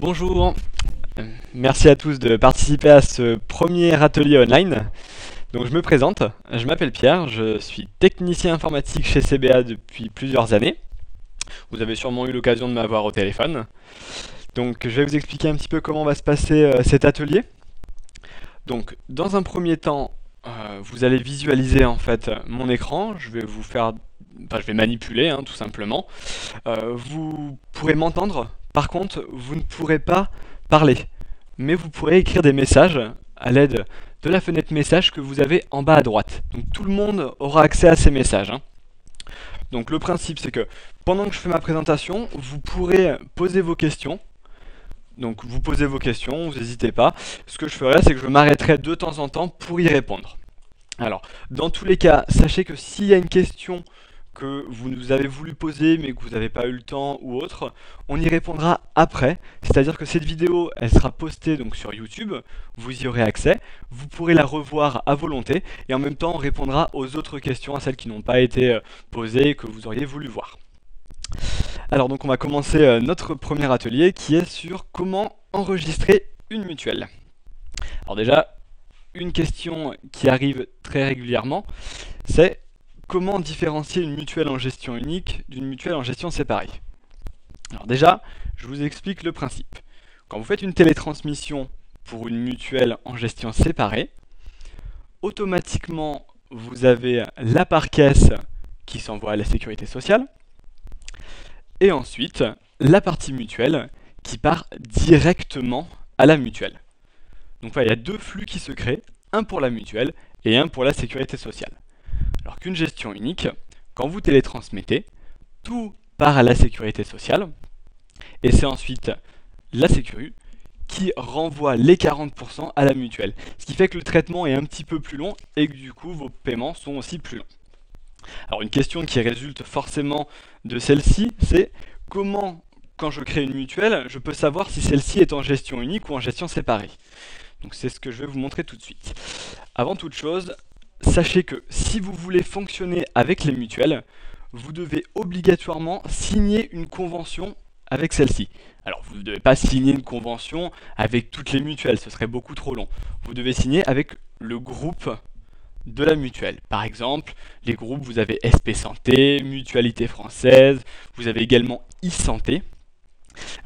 Bonjour, merci à tous de participer à ce premier atelier online. Donc je me présente, je m'appelle Pierre, je suis technicien informatique chez CBA depuis plusieurs années. Vous avez sûrement eu l'occasion de m'avoir au téléphone. Donc je vais vous expliquer un petit peu comment va se passer cet atelier. Donc dans un premier temps, vous allez visualiser en fait mon écran, je vais je vais manipuler tout simplement. Vous pourrez m'entendre, par contre vous ne pourrez pas parler, mais vous pourrez écrire des messages à l'aide de la fenêtre message que vous avez en bas à droite. Donc tout le monde aura accès à ces messages. Donc le principe c'est que pendant que je fais ma présentation, vous pourrez poser vos questions. Donc vous posez vos questions, vous n'hésitez pas. Ce que je ferai, c'est que je m'arrêterai de temps en temps pour y répondre. Alors, dans tous les cas, sachez que s'il y a une question que vous nous avez voulu poser mais que vous n'avez pas eu le temps ou autre, on y répondra après. C'est-à-dire que cette vidéo, elle sera postée donc sur YouTube, vous y aurez accès, vous pourrez la revoir à volonté et en même temps on répondra aux autres questions, à celles qui n'ont pas été posées et que vous auriez voulu voir. Alors donc on va commencer notre premier atelier qui est sur comment enregistrer une mutuelle. Alors déjà, une question qui arrive très régulièrement, c'est comment différencier une mutuelle en gestion unique d'une mutuelle en gestion séparée. Alors déjà, je vous explique le principe. Quand vous faites une télétransmission pour une mutuelle en gestion séparée, automatiquement vous avez la part caisse qui s'envoie à la sécurité sociale, et ensuite la partie mutuelle qui part directement à la mutuelle. Donc voilà, il y a deux flux qui se créent, un pour la mutuelle et un pour la sécurité sociale. Alors qu'une gestion unique, quand vous télétransmettez, tout part à la sécurité sociale, et c'est ensuite la sécu qui renvoie les 40% à la mutuelle. Ce qui fait que le traitement est un petit peu plus long et que du coup vos paiements sont aussi plus longs. Alors une question qui résulte forcément de celle-ci, c'est comment, quand je crée une mutuelle, je peux savoir si celle-ci est en gestion unique ou en gestion séparée. Donc c'est ce que je vais vous montrer tout de suite. Avant toute chose, sachez que si vous voulez fonctionner avec les mutuelles, vous devez obligatoirement signer une convention avec celle-ci. Alors vous ne devez pas signer une convention avec toutes les mutuelles, ce serait beaucoup trop long. Vous devez signer avec le groupe de la mutuelle. Par exemple, les groupes, vous avez SP Santé, Mutualité Française, vous avez également e-Santé.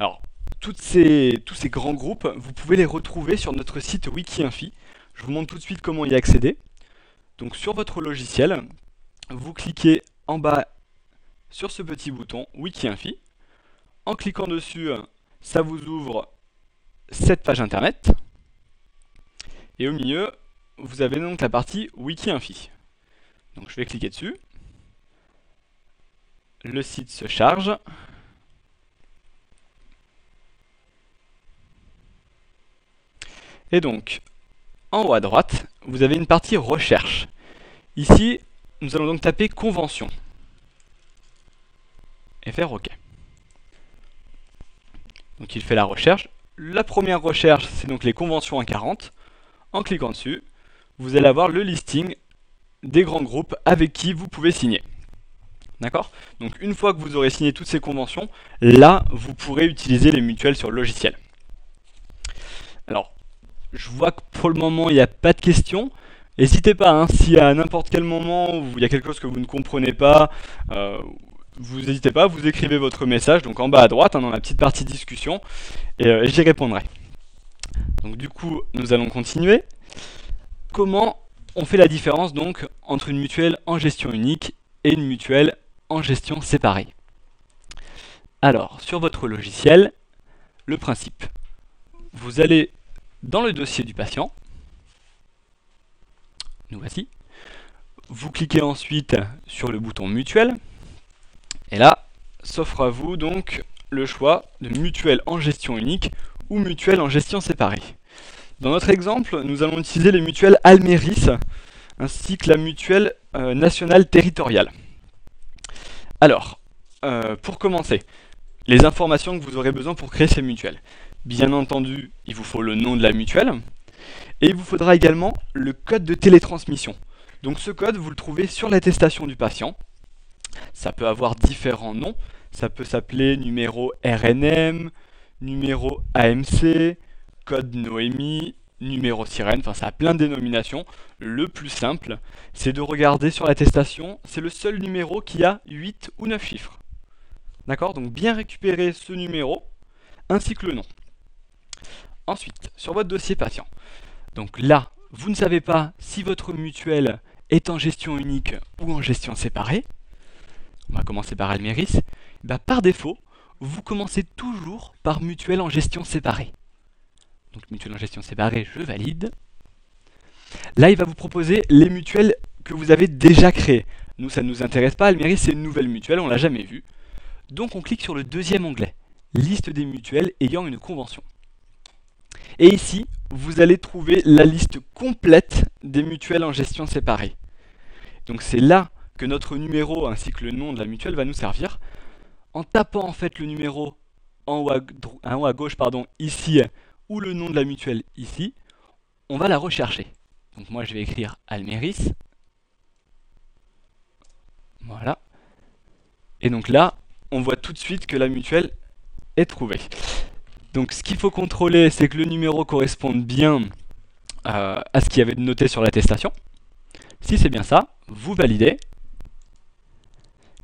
Alors, tous ces grands groupes, vous pouvez les retrouver sur notre site Wikiinfy. Je vous montre tout de suite comment y accéder. Donc sur votre logiciel, vous cliquez en bas sur ce petit bouton Wikiinfy. En cliquant dessus, ça vous ouvre cette page internet. Et au milieu, vous avez donc la partie Wikiinfy. Donc je vais cliquer dessus. Le site se charge. Et donc, en haut à droite, vous avez une partie recherche. Ici, nous allons donc taper convention. Et faire OK. Donc il fait la recherche. La première recherche, c'est donc les conventions A40. En cliquant dessus, vous allez avoir le listing des grands groupes avec qui vous pouvez signer. D'accord? Donc une fois que vous aurez signé toutes ces conventions, là, vous pourrez utiliser les mutuelles sur le logiciel. Alors, je vois que pour le moment, il n'y a pas de questions. N'hésitez pas, si à n'importe quel moment il y a quelque chose que vous ne comprenez pas, vous n'hésitez pas, vous écrivez votre message, donc en bas à droite, dans la petite partie discussion, et j'y répondrai. Donc du coup, nous allons continuer. Comment on fait la différence donc entre une mutuelle en gestion unique et une mutuelle en gestion séparée? Alors, sur votre logiciel, le principe. Vous allez dans le dossier du patient. Nous voici. Vous cliquez ensuite sur le bouton mutuelle. Et là, s'offre à vous donc le choix de mutuelle en gestion unique ou mutuelle en gestion séparée. Dans notre exemple, nous allons utiliser les mutuelles Almeris ainsi que la mutuelle nationale territoriale. Alors, pour commencer, les informations que vous aurez besoin pour créer ces mutuelles. Bien entendu, il vous faut le nom de la mutuelle et il vous faudra également le code de télétransmission. Donc ce code, vous le trouvez sur l'attestation du patient. Ça peut avoir différents noms. Ça peut s'appeler numéro RNM, numéro AMC, code Noémie, numéro sirène, enfin ça a plein de dénominations. Le plus simple, c'est de regarder sur l'attestation, c'est le seul numéro qui a 8 ou 9 chiffres. D'accord? Donc bien récupérer ce numéro, ainsi que le nom. Ensuite, sur votre dossier patient, donc là, vous ne savez pas si votre mutuelle est en gestion unique ou en gestion séparée. On va commencer par Alméris. Par défaut, vous commencez toujours par mutuelle en gestion séparée. Donc mutuelle en gestion séparée, je valide. Là, il va vous proposer les mutuelles que vous avez déjà créées. Nous, ça ne nous intéresse pas. Alméris, c'est une nouvelle mutuelle, on ne l'a jamais vue. Donc on clique sur le deuxième onglet, liste des mutuelles ayant une convention. Et ici, vous allez trouver la liste complète des mutuelles en gestion séparée. Donc c'est là que notre numéro ainsi que le nom de la mutuelle va nous servir. En tapant en fait le numéro en haut à gauche, ici, ou le nom de la mutuelle ici, on va la rechercher. Donc moi je vais écrire Alméris. Voilà. Et donc là, on voit tout de suite que la mutuelle est trouvée. Donc ce qu'il faut contrôler, c'est que le numéro corresponde bien à ce qu'il y avait noté sur l'attestation. Si c'est bien ça, vous validez.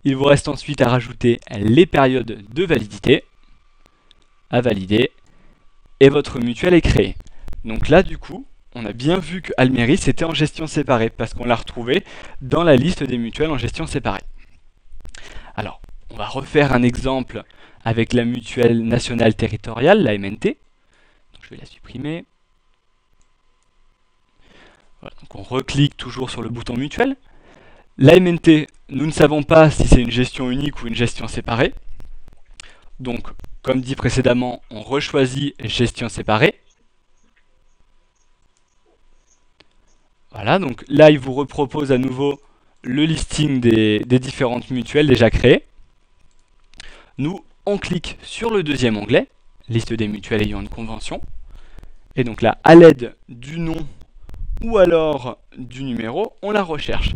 Il vous reste ensuite à rajouter les périodes de validité, à valider, et votre mutuelle est créée. Donc là, du coup, on a bien vu que Alméris était en gestion séparée, parce qu'on l'a retrouvé dans la liste des mutuelles en gestion séparée. Alors, on va refaire un exemple avec la mutuelle nationale territoriale, la MNT. Donc, je vais la supprimer. Voilà, donc on reclique toujours sur le bouton mutuelle. La MNT, nous ne savons pas si c'est une gestion unique ou une gestion séparée. Donc, comme dit précédemment, on rechoisit gestion séparée. Voilà, donc là, il vous repropose à nouveau le listing des différentes mutuelles déjà créées. Nous, on clique sur le deuxième onglet, liste des mutuelles ayant une convention. Et donc là, à l'aide du nom ou alors du numéro, on la recherche.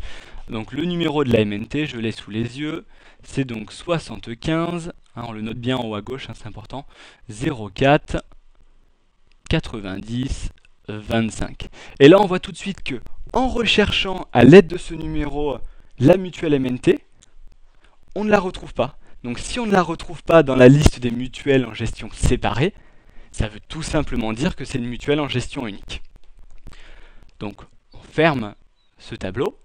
Donc le numéro de la MNT, je l'ai sous les yeux, c'est donc 75, on le note bien en haut à gauche, c'est important, 04 90 25. Et là on voit tout de suite que en recherchant à l'aide de ce numéro la mutuelle MNT, on ne la retrouve pas. Donc si on ne la retrouve pas dans la liste des mutuelles en gestion séparée, ça veut tout simplement dire que c'est une mutuelle en gestion unique. Donc on ferme ce tableau.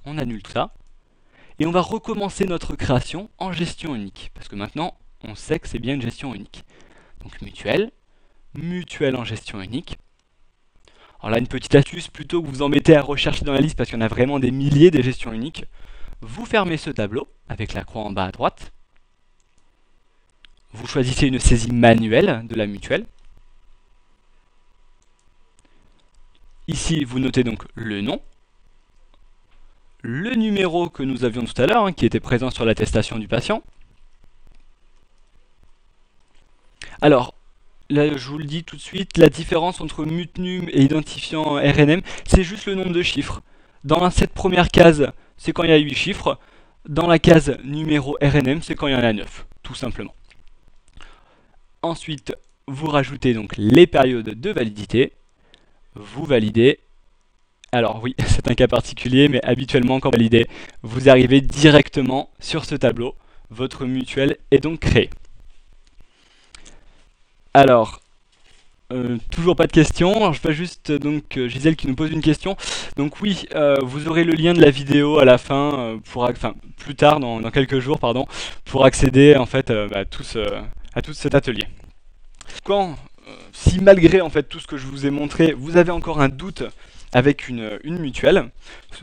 On annule tout ça, et on va recommencer notre création en gestion unique, parce que maintenant, on sait que c'est bien une gestion unique. Donc mutuelle, mutuelle en gestion unique. Alors là, une petite astuce, plutôt que vous embêter à rechercher dans la liste, parce qu'il y en a vraiment des milliers des gestions uniques, vous fermez ce tableau, avec la croix en bas à droite. Vous choisissez une saisie manuelle de la mutuelle. Ici, vous notez donc le nom. Le numéro que nous avions tout à l'heure, qui était présent sur l'attestation du patient. Alors, là je vous le dis tout de suite, la différence entre mutnum et identifiant RNM, c'est juste le nombre de chiffres. Dans cette première case, c'est quand il y a 8 chiffres. Dans la case numéro RNM, c'est quand il y en a 9, tout simplement. Ensuite, vous rajoutez donc les périodes de validité. Vous validez. Alors oui, c'est un cas particulier, mais habituellement quand vous validez, vous arrivez directement sur ce tableau. Votre mutuelle est donc créée. Alors, toujours pas de questions. Alors, je vois juste donc Gisèle qui nous pose une question. Donc oui, vous aurez le lien de la vidéo à la fin, plus tard, dans quelques jours, pardon, pour accéder en fait à tout cet atelier. Si malgré en fait tout ce que je vous ai montré, vous avez encore un doute avec une mutuelle,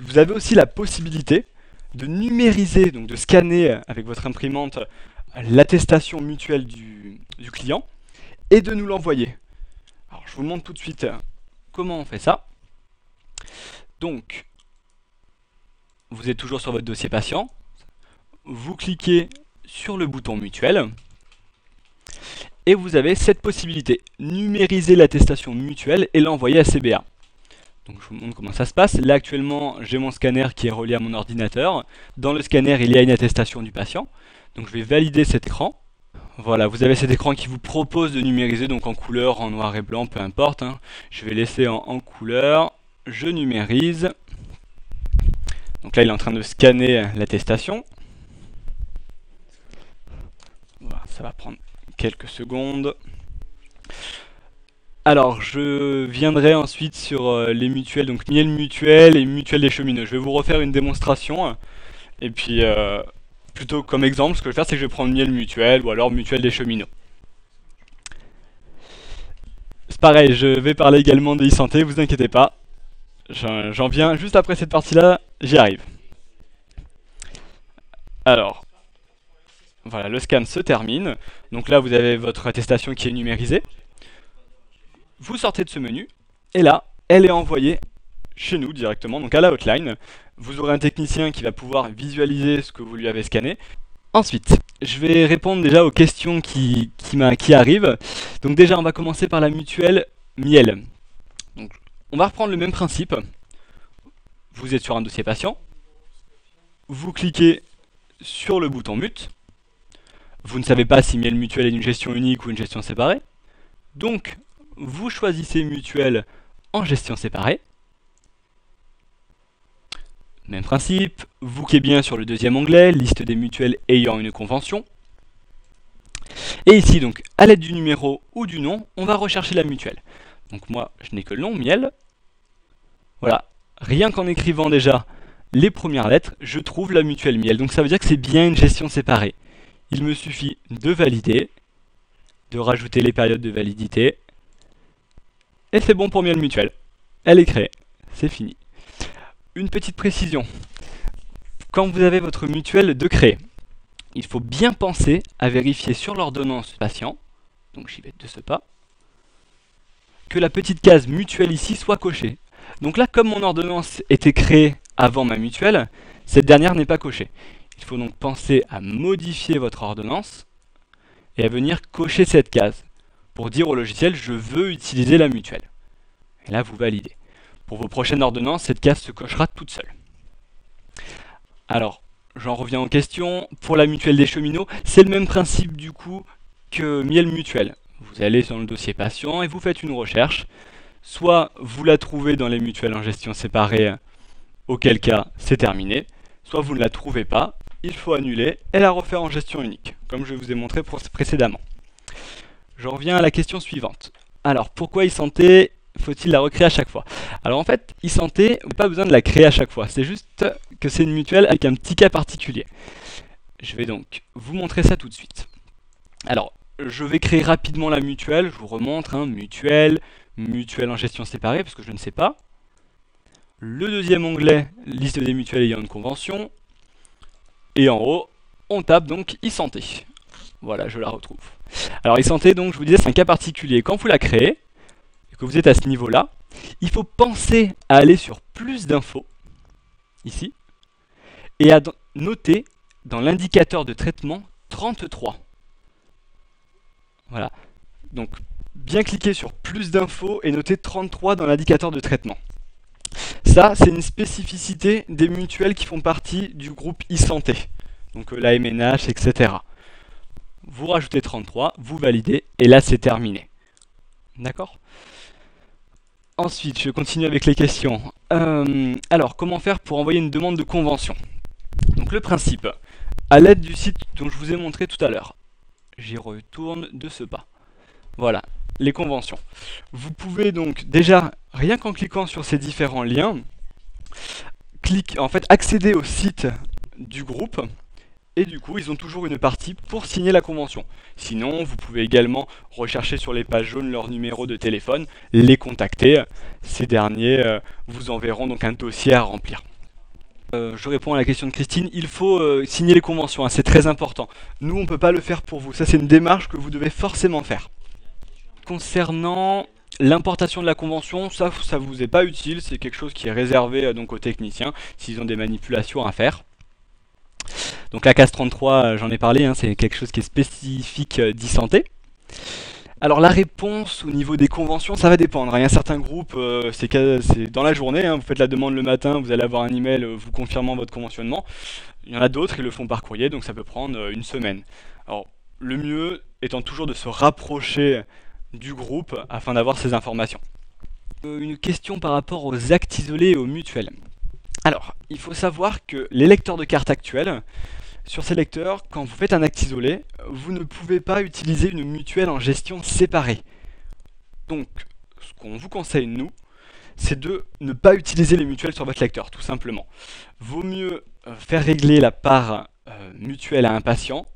vous avez aussi la possibilité de numériser, donc de scanner avec votre imprimante l'attestation mutuelle du client et de nous l'envoyer. Alors je vous montre tout de suite comment on fait ça. Donc, vous êtes toujours sur votre dossier patient, vous cliquez sur le bouton mutuelle et vous avez cette possibilité, numériser l'attestation mutuelle et l'envoyer à CBA. Donc je vous montre comment ça se passe. Là actuellement j'ai mon scanner qui est relié à mon ordinateur. Dans le scanner il y a une attestation du patient. Donc je vais valider cet écran. Voilà, vous avez cet écran qui vous propose de numériser, donc en couleur, en noir et blanc, peu importe, hein. Je vais laisser en couleur, je numérise. Donc là, il est en train de scanner l'attestation. Voilà, ça va prendre quelques secondes. Alors, je viendrai ensuite sur les mutuelles, donc Miel Mutuelle et Mutuelle des Cheminots. Je vais vous refaire une démonstration, et puis plutôt comme exemple, ce que je vais faire, c'est que je vais prendre Miel Mutuelle ou alors Mutuelle des Cheminots. C'est pareil, je vais parler également de e-santé, vous inquiétez pas. J'en viens juste après cette partie-là, j'y arrive. Alors, voilà, le scan se termine. Donc là, vous avez votre attestation qui est numérisée. Vous sortez de ce menu, et là, elle est envoyée chez nous directement, donc à la hotline. Vous aurez un technicien qui va pouvoir visualiser ce que vous lui avez scanné. Ensuite, je vais répondre déjà aux questions qui arrivent. Donc déjà, on va commencer par la mutuelle Miel. Donc, on va reprendre le même principe. Vous êtes sur un dossier patient. Vous cliquez sur le bouton mute. Vous ne savez pas si Miel Mutuelle est une gestion unique ou une gestion séparée. Donc, vous choisissez Mutuelle en gestion séparée. Même principe, vous cliquez bien sur le deuxième onglet, liste des mutuelles ayant une convention. Et ici, donc, à l'aide du numéro ou du nom, on va rechercher la mutuelle. Donc moi, je n'ai que le nom, Miel. Voilà, rien qu'en écrivant déjà les premières lettres, je trouve la mutuelle Miel. Donc ça veut dire que c'est bien une gestion séparée. Il me suffit de valider, de rajouter les périodes de validité, et c'est bon pour Miel Mutuelle. Elle est créée, c'est fini. Une petite précision, quand vous avez votre mutuelle de créer, il faut bien penser à vérifier sur l'ordonnance patient, donc j'y vais de ce pas, que la petite case mutuelle ici soit cochée. Donc là, comme mon ordonnance était créée avant ma mutuelle, cette dernière n'est pas cochée. Il faut donc penser à modifier votre ordonnance et à venir cocher cette case pour dire au logiciel je veux utiliser la mutuelle. Et là, vous validez. Pour vos prochaines ordonnances, cette case se cochera toute seule. Alors, j'en reviens aux questions. Pour la mutuelle des cheminots, c'est le même principe du coup que Miel Mutuelle. Vous allez sur le dossier patient et vous faites une recherche. Soit vous la trouvez dans les mutuelles en gestion séparée, auquel cas c'est terminé. Soit vous ne la trouvez pas, il faut annuler et la refaire en gestion unique, comme je vous ai montré précédemment. Je reviens à la question suivante. Alors, pourquoi e-santé faut-il la recréer à chaque fois? Alors en fait, e-santé, on n'a pas besoin de la créer à chaque fois. C'est juste que c'est une mutuelle avec un petit cas particulier. Je vais donc vous montrer ça tout de suite. Alors, je vais créer rapidement la mutuelle. Je vous remontre, hein, mutuelle en gestion séparée, parce que je ne sais pas. Le deuxième onglet, liste des mutuelles ayant une convention. Et en haut, on tape donc e-santé. Voilà, je la retrouve. Alors e-santé, donc je vous disais, c'est un cas particulier. Quand vous la créez, que vous êtes à ce niveau-là, il faut penser à aller sur plus d'infos, ici, et à noter dans l'indicateur de traitement 33. Voilà. Donc, bien cliquer sur plus d'infos et noter 33 dans l'indicateur de traitement. Ça, c'est une spécificité des mutuelles qui font partie du groupe e-santé. Donc la MNH, etc. Vous rajoutez 33, vous validez, et là, c'est terminé. D'accord ? Ensuite, je continue avec les questions. Alors, comment faire pour envoyer une demande de convention? Donc le principe, à l'aide du site dont je vous ai montré tout à l'heure, j'y retourne de ce pas. Voilà, les conventions. Vous pouvez donc déjà, rien qu'en cliquant sur ces différents liens, accéder au site du groupe. Et du coup, ils ont toujours une partie pour signer la convention. Sinon, vous pouvez également rechercher sur les pages jaunes leur numéro de téléphone, les contacter. Ces derniers vous enverront donc un dossier à remplir. Je réponds à la question de Christine. Il faut signer les conventions, hein, c'est très important. Nous, on ne peut pas le faire pour vous. Ça, c'est une démarche que vous devez forcément faire. Concernant l'importation de la convention, ça vous est pas utile. C'est quelque chose qui est réservé donc aux techniciens s'ils ont des manipulations à faire. Donc la case 33, j'en ai parlé, hein, c'est quelque chose qui est spécifique d'e-santé. Alors la réponse au niveau des conventions, ça va dépendre. Il y a certains groupes, c'est dans la journée, hein, vous faites la demande le matin, vous allez avoir un email vous confirmant votre conventionnement. Il y en a d'autres, ils le font par courrier, donc ça peut prendre une semaine. Alors le mieux étant toujours de se rapprocher du groupe afin d'avoir ces informations. Une question par rapport aux actes isolés et aux mutuelles. Alors, il faut savoir que les lecteurs de cartes actuels, sur ces lecteurs, quand vous faites un acte isolé, vous ne pouvez pas utiliser une mutuelle en gestion séparée. Donc, ce qu'on vous conseille, nous, c'est de ne pas utiliser les mutuelles sur votre lecteur, tout simplement. Vaut mieux faire régler la part mutuelle à un patient,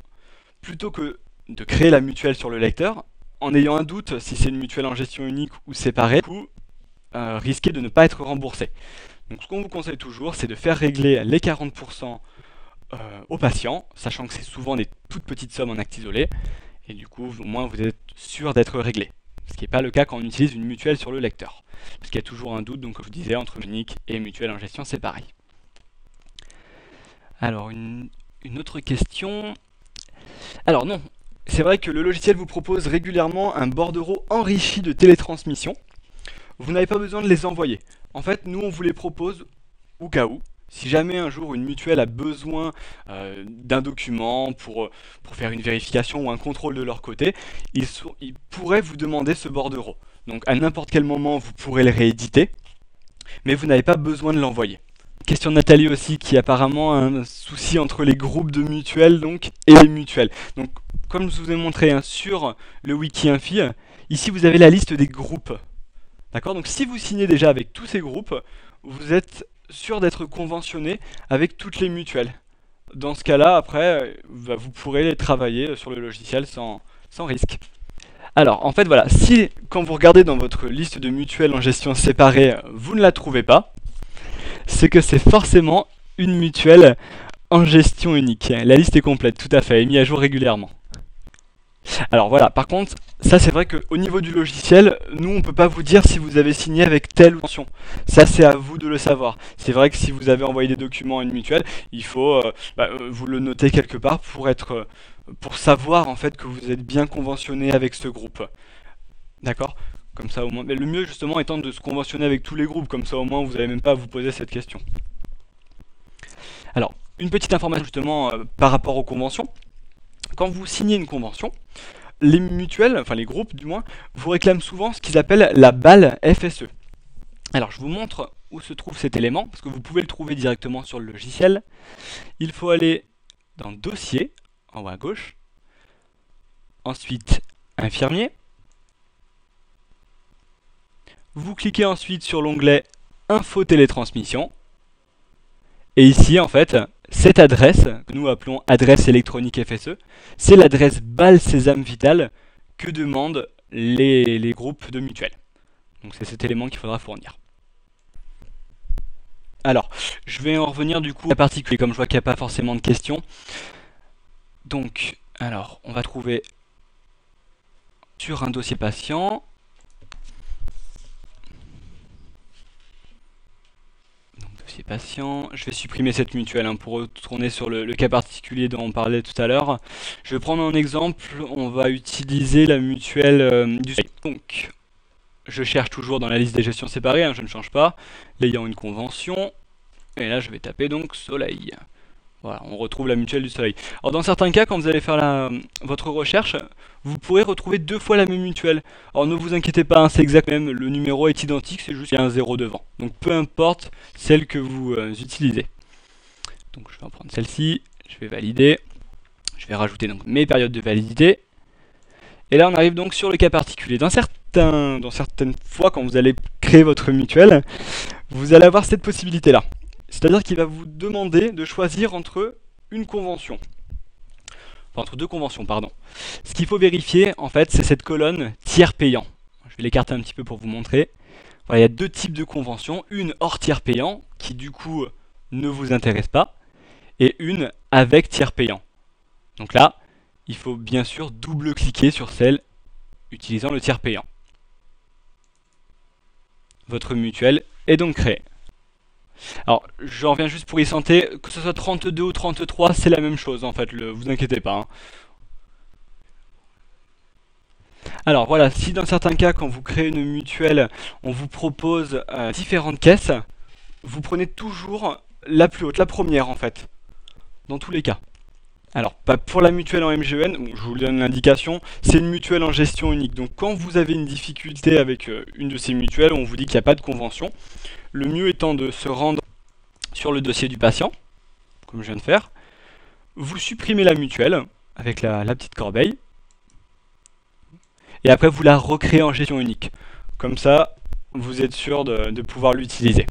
plutôt que de créer la mutuelle sur le lecteur, en ayant un doute si c'est une mutuelle en gestion unique ou séparée, ou risquer de ne pas être remboursé. Donc ce qu'on vous conseille toujours, c'est de faire régler les 40% aux patients, sachant que c'est souvent des toutes petites sommes en acte isolé, et du coup, au moins vous êtes sûr d'être réglé. Ce qui n'est pas le cas quand on utilise une mutuelle sur le lecteur. Parce qu'il y a toujours un doute, donc comme je vous disais, entre unique et mutuelle en gestion séparée. Alors, une autre question. Alors non, c'est vrai que le logiciel vous propose régulièrement un bordereau enrichi de télétransmission. Vous n'avez pas besoin de les envoyer. En fait, nous, on vous les propose au cas où. Si jamais un jour une mutuelle a besoin d'un document pour faire une vérification ou un contrôle de leur côté, ils pourraient vous demander ce bordereau. Donc à n'importe quel moment, vous pourrez le rééditer, mais vous n'avez pas besoin de l'envoyer. Question de Nathalie aussi, qui apparemment a un souci entre les groupes de mutuelles donc, et les mutuelles. Donc comme je vous ai montré sur le wiki Infi, ici vous avez la liste des groupes. D'accord? Donc si vous signez déjà avec tous ces groupes, vous êtes sûr d'être conventionné avec toutes les mutuelles. Dans ce cas-là, après, vous pourrez les travailler sur le logiciel sans risque. Alors, en fait, voilà, si quand vous regardez dans votre liste de mutuelles en gestion séparée, vous ne la trouvez pas, c'est que c'est forcément une mutuelle en gestion unique. La liste est complète, tout à fait, et mise à jour régulièrement. Alors voilà, par contre, ça c'est vrai qu'au niveau du logiciel, nous on peut pas vous dire si vous avez signé avec telle ou mention. Ça c'est à vous de le savoir. C'est vrai que si vous avez envoyé des documents à une mutuelle, il faut vous le noter quelque part pour savoir en fait que vous êtes bien conventionné avec ce groupe. D'accord? Comme ça au moins. Mais le mieux justement étant de se conventionner avec tous les groupes, comme ça au moins vous n'avez même pas à vous poser cette question. Alors, une petite information justement par rapport aux conventions. Quand vous signez une convention, les mutuelles, enfin les groupes du moins, vous réclament souvent ce qu'ils appellent la balle FSE. Alors je vous montre où se trouve cet élément, parce que vous pouvez le trouver directement sur le logiciel. Il faut aller dans Dossier, en haut à gauche. Ensuite, Infirmier. Vous cliquez ensuite sur l'onglet Info télétransmission. Et ici, en fait, cette adresse, que nous appelons adresse électronique FSE, c'est l'adresse BAL Sésame Vital que demandent les groupes de mutuelles. Donc c'est cet élément qu'il faudra fournir. Alors, je vais en revenir du coup à particulier, comme je vois qu'il n'y a pas forcément de questions. Donc, alors, on va trouver sur un dossier patient. Patient. Je vais supprimer cette mutuelle pour retourner sur le cas particulier dont on parlait tout à l'heure. Je vais prendre un exemple, on va utiliser la mutuelle du Soleil. Donc, je cherche toujours dans la liste des gestions séparées, je ne change pas, l'ayant une convention, et là je vais taper donc Soleil. Voilà, on retrouve la mutuelle du Soleil. Alors dans certains cas, quand vous allez faire votre recherche, vous pourrez retrouver deux fois la même mutuelle. Alors ne vous inquiétez pas, c'est exact même, le numéro est identique, c'est juste qu'il y a un 0 devant. Donc peu importe celle que vous utilisez. Donc je vais en prendre celle-ci, je vais valider. Je vais rajouter donc mes périodes de validité. Et là on arrive donc sur le cas particulier. Dans certaines fois, quand vous allez créer votre mutuelle, vous allez avoir cette possibilité-là. C'est-à-dire qu'il va vous demander de choisir entre une convention. Enfin, entre deux conventions, pardon. Ce qu'il faut vérifier, en fait, c'est cette colonne tiers payant. Je vais l'écarter un petit peu pour vous montrer. Voilà, il y a deux types de conventions. Une hors tiers payant, qui du coup ne vous intéresse pas, et une avec tiers payant. Donc là, il faut bien sûr double-cliquer sur celle utilisant le tiers payant. Votre mutuelle est donc créée. Alors, j'en reviens juste pour e-santé, que ce soit 32 ou 33, c'est la même chose en fait, vous inquiétez pas. Alors voilà, si dans certains cas, quand vous créez une mutuelle, on vous propose différentes caisses, vous prenez toujours la plus haute, la première en fait, dans tous les cas. Alors, pas pour la mutuelle en MGEN, je vous donne l'indication, c'est une mutuelle en gestion unique. Donc quand vous avez une difficulté avec une de ces mutuelles, on vous dit qu'il n'y a pas de convention, le mieux étant de se rendre sur le dossier du patient, comme je viens de faire, vous supprimez la mutuelle avec la petite corbeille, et après vous la recréez en gestion unique. Comme ça, vous êtes sûr de pouvoir l'utiliser.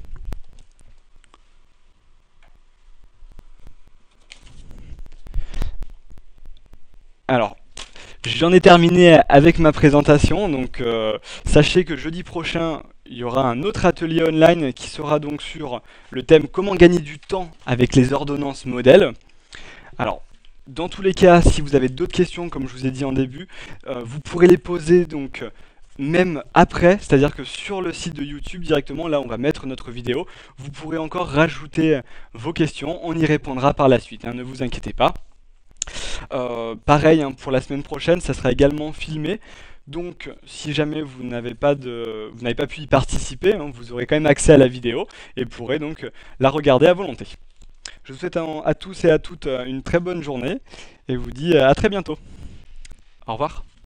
Alors, j'en ai terminé avec ma présentation, donc sachez que jeudi prochain, il y aura un autre atelier online qui sera donc sur le thème comment gagner du temps avec les ordonnances modèles. Alors, dans tous les cas, si vous avez d'autres questions, comme je vous ai dit en début, vous pourrez les poser donc même après, c'est-à-dire que sur le site de YouTube directement, là on va mettre notre vidéo, vous pourrez encore rajouter vos questions, on y répondra par la suite, hein, ne vous inquiétez pas. Pareil, hein, pour la semaine prochaine, ça sera également filmé. Donc, si jamais vous n'avez pas pu y participer, hein, vous aurez quand même accès à la vidéo et pourrez donc la regarder à volonté. Je vous souhaite à tous et à toutes une très bonne journée et vous dis à très bientôt. Au revoir.